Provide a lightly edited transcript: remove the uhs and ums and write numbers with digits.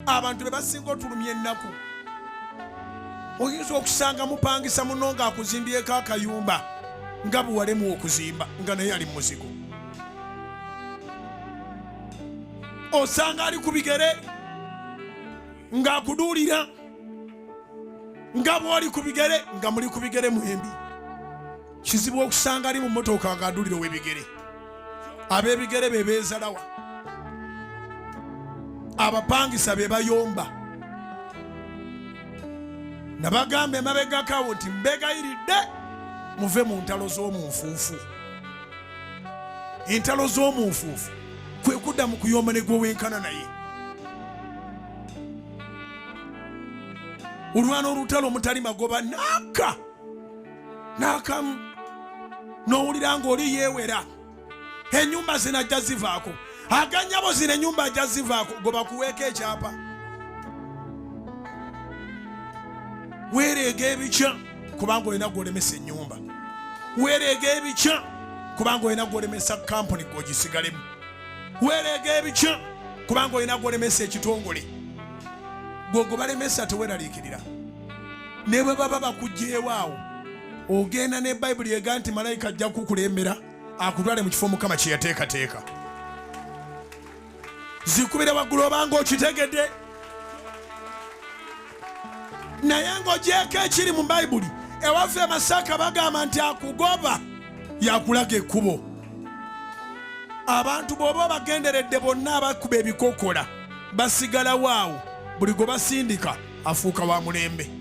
abantu be basinga otulumya ennaku. Oyinza okusanga mupangisa muno ng'akuzimbyeko akayumba nga buwalemu okuzimba nga naye ali muzigo. Osanga ali ku bigere ng'akuduulira nga bw'oli ku bigere nga muli ku bigere mwembi. Kizibu okusanga ali mu mmotoka ng'aduulira ow'ebigere. Ab'ebigere be beezalawa, abapangisa be bayomba. Nabagamba emabegakawo nti mbegayiridde muve mu ntalo z'omunfuufu. Entalo z'omunfuufu kwe kudda mu kuyomba ne gwe wenkana naye. Olwana olutalo omutali magoba n'akamu n'owulira ng'oli yeewera. Ennyumba zino ajja zivaako, aganyabo zino ennyumba ajja zivaako, goba kuweeka ekyapa. Weereega ebikya kubanga olina gw'olemesa ennyumba. Weereega ebikya kubanga olina gw'olemesa kampuni gw'ogisigalemu. Weereega ebikya kubanga olina gw'olemesa ekitongole. Gwe balemesa teweeraliikirira. Ne bwe baba bakuggyeewo awo, ogenda ne Bayibuli ega nti malayika ajja kukulembera akutwale mu kifo Mukama kye yateekateeka. Zikubire waggulu obanga okitegedde. Naye ng'ogyeko ekiri mu Bayibuli, ewaffe e Masaka bagamba nti akugoba yakulaga ekkubo. Abantu bw'oba bagenderedde bonna abakuba ebikokola basigalawo awo, buli gwe basindika afuuka wa mulembe.